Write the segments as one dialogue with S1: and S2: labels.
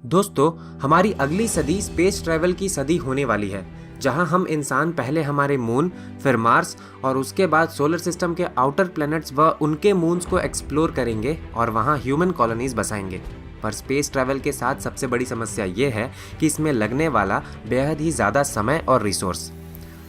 S1: दोस्तों, हमारी अगली सदी स्पेस ट्रैवल की सदी होने वाली है, जहां हम इंसान पहले हमारे मून, फिर मार्स और उसके बाद सोलर सिस्टम के आउटर प्लैनेट्स व उनके मून्स को एक्सप्लोर करेंगे और वहां ह्यूमन कॉलोनीज बसाएंगे। पर स्पेस ट्रैवल के साथ सबसे बड़ी समस्या ये है कि इसमें लगने वाला बेहद ही ज़्यादा समय और रिसोर्स।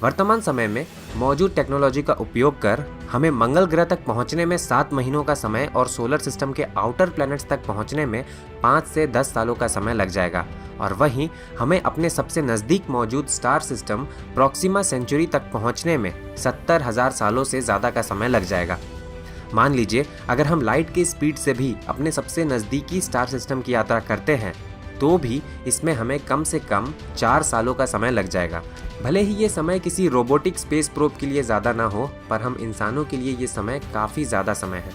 S1: वर्तमान समय में मौजूद टेक्नोलॉजी का उपयोग कर हमें मंगल ग्रह तक पहुंचने में 7 महीनों का समय और सोलर सिस्टम के आउटर प्लैनेट्स तक पहुंचने में 5 से 10 सालों का समय लग जाएगा। और वहीं हमें अपने सबसे नज़दीक मौजूद स्टार सिस्टम प्रॉक्सिमा सेंचुरी तक पहुंचने में 70,000 सालों से ज़्यादा का समय लग जाएगा। मान लीजिए, अगर हम लाइट की स्पीड से भी अपने सबसे नज़दीकी स्टार सिस्टम की यात्रा करते हैं तो भी इसमें हमें कम से कम 4 सालों का समय लग जाएगा। भले ही ये समय किसी रोबोटिक स्पेस प्रोब के लिए ज़्यादा ना हो, पर हम इंसानों के लिए ये समय काफ़ी ज़्यादा समय है।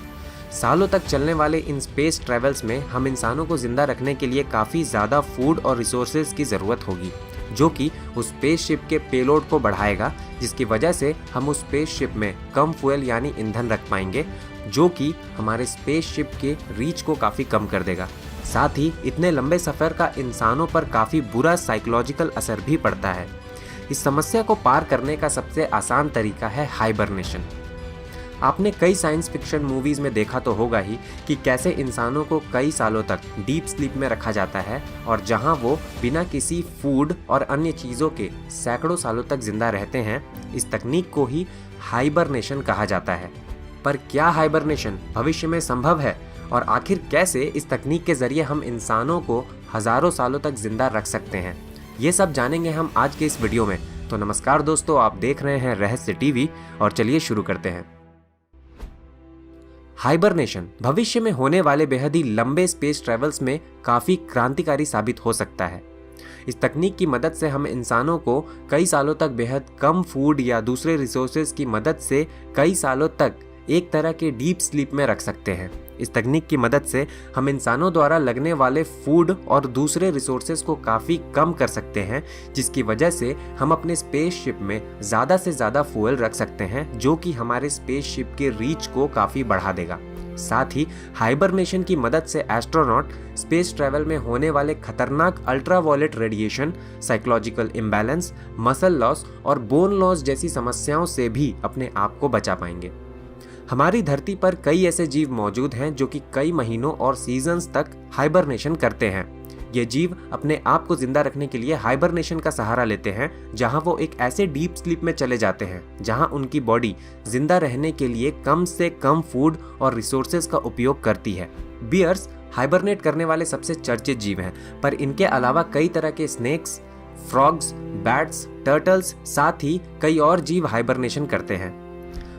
S1: सालों तक चलने वाले इन स्पेस ट्रैवल्स में हम इंसानों को ज़िंदा रखने के लिए काफ़ी ज़्यादा फूड और रिसोर्सेज की ज़रूरत होगी, जो कि उस स्पेसशिप के पेलोड को बढ़ाएगा, जिसकी वजह से हम उस स्पेसशिप में कम फ्यूल यानी ईंधन रख पाएंगे, जो कि हमारे स्पेसशिप के रीच को काफ़ी कम कर देगा। साथ ही इतने लंबे सफ़र का इंसानों पर काफ़ी बुरा साइकोलॉजिकल असर भी पड़ता है। इस समस्या को पार करने का सबसे आसान तरीका है हाइबरनेशन। आपने कई साइंस फिक्शन मूवीज़ में देखा तो होगा ही कि कैसे इंसानों को कई सालों तक डीप स्लीप में रखा जाता है और जहां वो बिना किसी फूड और अन्य चीज़ों के सैकड़ों सालों तक जिंदा रहते हैं। इस तकनीक को ही हाइबरनेशन कहा जाता है। पर क्या हाइबरनेशन भविष्य में संभव है, और आखिर कैसे इस तकनीक के जरिए हम इंसानों को हज़ारों सालों तक जिंदा रख सकते हैं, ये सब जानेंगे हम आज के इस वीडियो में। तो नमस्कार दोस्तों, आप देख रहे हैं रहस्य टीवी और चलिए शुरू करते हैं। हाइबरनेशन भविष्य में होने वाले बेहद ही लंबे स्पेस ट्रैवल्स में काफ़ी क्रांतिकारी साबित हो सकता है। इस तकनीक की मदद से हम इंसानों को कई सालों तक बेहद कम फूड या दूसरे रिसोर्सेज की मदद से कई सालों तक एक तरह के डीप स्लीप में रख सकते हैं। इस तकनीक की मदद से हम इंसानों द्वारा लगने वाले फूड और दूसरे रिसोर्सेज को काफ़ी कम कर सकते हैं, जिसकी वजह से हम अपने स्पेसशिप में ज़्यादा से ज़्यादा फ्यूल रख सकते हैं, जो कि हमारे स्पेसशिप के रीच को काफ़ी बढ़ा देगा। साथ ही हाइबरनेशन की मदद से एस्ट्रोनॉट स्पेस ट्रैवल में होने वाले खतरनाक ultraviolet radiation, psychological imbalance, muscle loss और बोन लॉस जैसी समस्याओं से भी अपने आप को बचा पाएंगे। हमारी धरती पर कई ऐसे जीव मौजूद हैं जो कि कई महीनों और सीजन्स तक हाइबरनेशन करते हैं। ये जीव अपने आप को जिंदा रखने के लिए हाइबरनेशन का सहारा लेते हैं, जहां वो एक ऐसे डीप स्लीप में चले जाते हैं जहां उनकी बॉडी जिंदा रहने के लिए कम से कम फूड और रिसोर्सेज का उपयोग करती है। बियर्स हाइबरनेट करने वाले सबसे चर्चित जीव हैं, पर इनके अलावा कई तरह के स्नेक्स, फ्रॉग्स, बैट्स, टर्टल्स, साथ ही कई और जीव हाइबरनेशन करते हैं।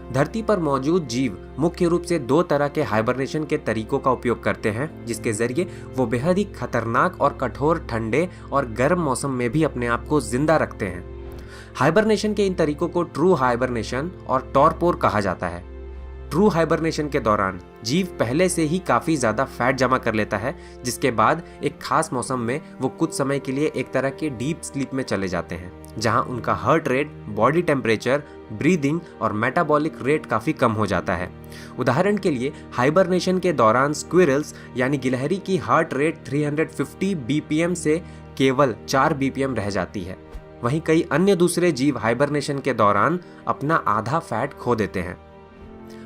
S1: धरती पर मौजूद जीव मुख्य रूप से 2 तरह के हाइबरनेशन के तरीकों का उपयोग करते हैं, जिसके जरिए वो बेहद ही खतरनाक और कठोर ठंडे और गर्म मौसम में भी अपने आप को जिंदा रखते हैं। हाइबरनेशन के इन तरीकों को ट्रू हाइबरनेशन और टॉरपोर कहा जाता है। ट्रू हाइबरनेशन के दौरान जीव पहले से ही काफ़ी ज़्यादा फैट जमा कर लेता है, जिसके बाद एक खास मौसम में वो कुछ समय के लिए एक तरह के डीप स्लीप में चले जाते हैं, जहां उनका heart rate, body temperature, breathing और मेटाबॉलिक रेट काफ़ी कम हो जाता है। उदाहरण के लिए हाइबरनेशन के दौरान स्क्विरल्स यानी गिलहरी की हार्ट रेट 350 बीपीएम से केवल 4 बीपीएम रह जाती है। वहीं कई अन्य दूसरे जीव हाइबरनेशन के दौरान अपना आधा फैट खो देते हैं।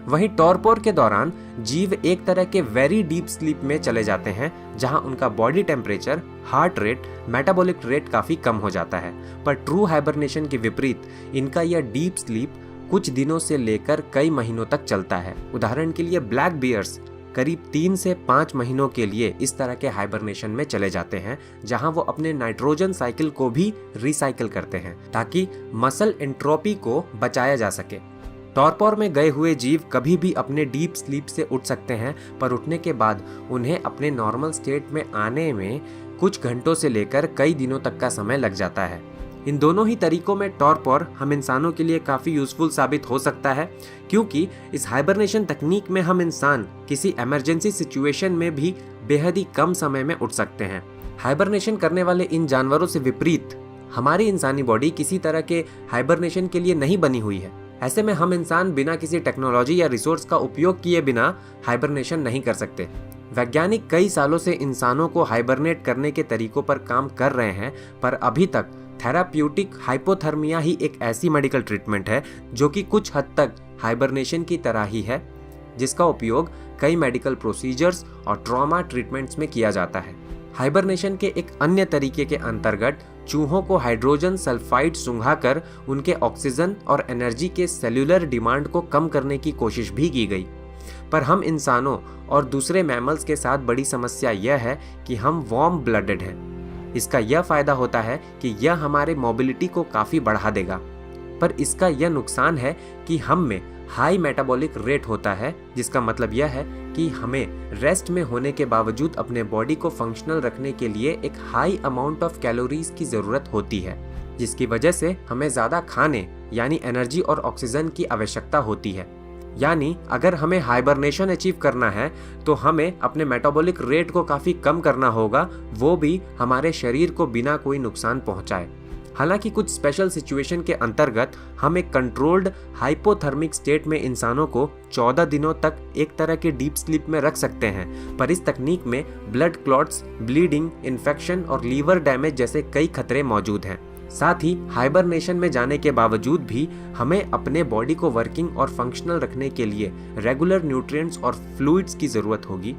S1: वहीं टॉरपोर के दौरान जीव एक तरह के वेरी डीप स्लीप में चले जाते हैं, जहां उनका body temperature, heart rate, metabolic rate काफ़ी कम हो जाता है। पर ट्रू हाइबरनेशन के विपरीत इनका यह डीप स्लीप कुछ दिनों से लेकर कई महीनों तक चलता है। उदाहरण के लिए ब्लैक बियर्स करीब 3 से 5 महीनों के लिए इस तरह के हाइबरनेशन में चले जाते हैं, जहां वो अपने नाइट्रोजन साइकिल को भी रिसाइकिल करते हैं ताकि मसल एंट्रोपी को बचाया जा सके। टॉरपोर में गए हुए जीव कभी भी अपने डीप स्लीप से उठ सकते हैं, पर उठने के बाद उन्हें अपने नॉर्मल स्टेट में आने में कुछ घंटों से लेकर कई दिनों तक का समय लग जाता है। इन दोनों ही तरीकों में टॉरपोर हम इंसानों के लिए काफ़ी यूजफुल साबित हो सकता है, क्योंकि इस हाइबरनेशन तकनीक में हम इंसान किसी इमरजेंसी सिचुएशन में भी बेहद ही कम समय में उठ सकते हैं। हाइबरनेशन करने वाले इन जानवरों से विपरीत हमारी इंसानी बॉडी किसी तरह के हाइबरनेशन के लिए नहीं बनी हुई है। ऐसे में हम इंसान बिना किसी टेक्नोलॉजी या रिसोर्स का उपयोग किए बिना हाइबरनेशन नहीं कर सकते। वैज्ञानिक कई सालों से इंसानों को हाइबरनेट करने के तरीकों पर काम कर रहे हैं, पर अभी तक थेराप्यूटिक हाइपोथर्मिया ही एक ऐसी मेडिकल ट्रीटमेंट है जो कि कुछ हद तक हाइबरनेशन की तरह ही है, जिसका उपयोग कई मेडिकल प्रोसीजर्स और ट्रॉमा ट्रीटमेंट्स में किया जाता है। हाइबरनेशन के एक अन्य तरीके के अंतर्गत चूहों को हाइड्रोजन सल्फाइड सुंघाकर उनके ऑक्सीजन और एनर्जी के सेल्यूलर डिमांड को कम करने की कोशिश भी की गई। पर हम इंसानों और दूसरे मैमल्स के साथ बड़ी समस्या यह है कि हम वार्म ब्लडेड हैं। इसका यह फायदा होता है कि यह हमारे मोबिलिटी को काफ़ी बढ़ा देगा, पर इसका यह नुकसान है कि हम में हाई मेटाबॉलिक रेट होता है, जिसका मतलब यह है कि हमें रेस्ट में होने के बावजूद अपने बॉडी को फंक्शनल रखने के लिए एक हाई अमाउंट ऑफ कैलोरीज की ज़रूरत होती है, जिसकी वजह से हमें ज़्यादा खाने यानी एनर्जी और ऑक्सीजन की आवश्यकता होती है। यानी अगर हमें हाइबरनेशन अचीव करना है तो हमें अपने मेटाबॉलिक रेट को काफ़ी कम करना होगा, वो भी हमारे शरीर को बिना कोई नुकसान पहुंचाए। हालांकि कुछ स्पेशल सिचुएशन के अंतर्गत हम एक कंट्रोल्ड हाइपोथर्मिक स्टेट में इंसानों को 14 दिनों तक एक तरह के डीप स्लीप में रख सकते हैं, पर इस तकनीक में ब्लड क्लॉट्स, ब्लीडिंग, इन्फेक्शन और लीवर डैमेज जैसे कई खतरे मौजूद हैं। साथ ही हाइबरनेशन में जाने के बावजूद भी हमें अपने बॉडी को वर्किंग और फंक्शनल रखने के लिए रेगुलर न्यूट्रिएंट्स और फ्लूइड्स की ज़रूरत होगी,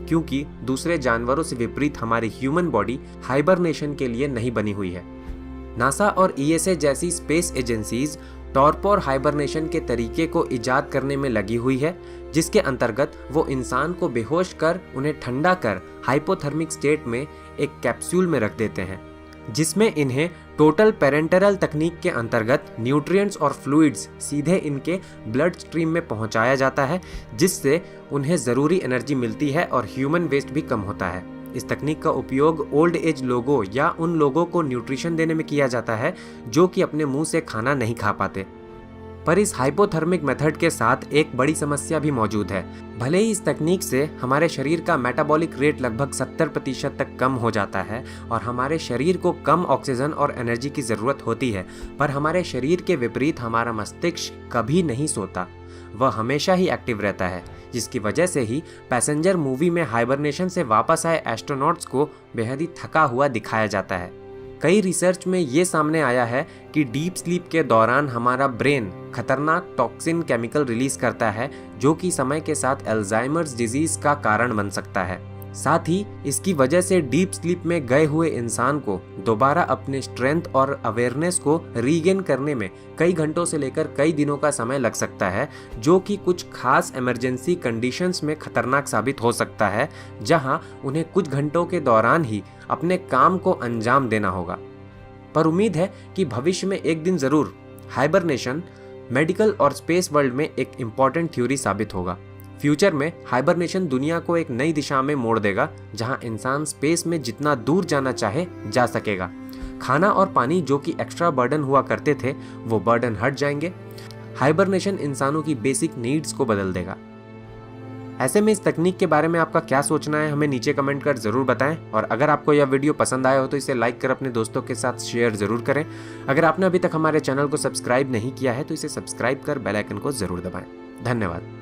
S1: क्योंकि दूसरे जानवरों से विपरीत हमारी ह्यूमन बॉडी हाइबरनेशन के लिए नहीं बनी हुई है। नासा और ईएसए जैसी स्पेस एजेंसीज टॉर्पोर हाइबरनेशन के तरीके को इजाद करने में लगी हुई है, जिसके अंतर्गत वो इंसान को बेहोश कर उन्हें ठंडा कर हाइपोथर्मिक स्टेट में एक कैप्सूल में रख देते हैं, जिसमें इन्हें टोटल पेरेंटरल तकनीक के अंतर्गत न्यूट्रिएंट्स और फ्लूइड्स सीधे इनके ब्लड स्ट्रीम में पहुंचाया जाता है, जिससे उन्हें ज़रूरी एनर्जी मिलती है और ह्यूमन वेस्ट भी कम होता है। इस तकनीक का उपयोग ओल्ड एज लोगों या उन लोगों को न्यूट्रिशन देने में किया जाता है जो कि अपने मुंह से खाना नहीं खा पाते। पर इस हाइपोथर्मिक मेथड के साथ एक बड़ी समस्या भी मौजूद है। भले ही इस तकनीक से हमारे शरीर का मेटाबॉलिक रेट लगभग 70% तक कम हो जाता है और हमारे शरीर को कम ऑक्सीजन और एनर्जी की ज़रूरत होती है, पर हमारे शरीर के विपरीत हमारा मस्तिष्क कभी नहीं सोता, वह हमेशा ही एक्टिव रहता है, जिसकी वजह से ही पैसेंजर मूवी में हाइबरनेशन से वापस आए एस्ट्रोनॉट्स को बेहद ही थका हुआ दिखाया जाता है। कई रिसर्च में ये सामने आया है कि डीप स्लीप के दौरान हमारा ब्रेन खतरनाक टॉक्सिन केमिकल रिलीज करता है, जो कि समय के साथ अल्जाइमर्स डिजीज का कारण बन सकता है। साथ ही इसकी वजह से डीप स्लीप में गए हुए इंसान को दोबारा अपने स्ट्रेंथ और अवेयरनेस को रीगेन करने में कई घंटों से लेकर कई दिनों का समय लग सकता है, जो कि कुछ खास इमरजेंसी कंडीशंस में खतरनाक साबित हो सकता है, जहां उन्हें कुछ घंटों के दौरान ही अपने काम को अंजाम देना होगा। पर उम्मीद है कि भविष्य में एक दिन ज़रूर हाइबरनेशन मेडिकल और स्पेस वर्ल्ड में एक इम्पॉर्टेंट थ्योरी साबित होगा। फ्यूचर में हाइबरनेशन दुनिया को एक नई दिशा में मोड़ देगा, जहां इंसान स्पेस में जितना दूर जाना चाहे जा सकेगा। खाना और पानी जो कि एक्स्ट्रा बर्डन हुआ करते थे, वो बर्डन हट जाएंगे। हाइबरनेशन इंसानों की बेसिक नीड्स को बदल देगा। ऐसे में इस तकनीक के बारे में आपका क्या सोचना है, हमें नीचे कमेंट कर जरूर बताएं। और अगर आपको यह वीडियो पसंद आया हो तो इसे लाइक कर अपने दोस्तों के साथ शेयर जरूर करें। अगर आपने अभी तक हमारे चैनल को सब्सक्राइब नहीं किया है तो इसे सब्सक्राइब कर बेल आइकन को जरूर दबाएं। धन्यवाद।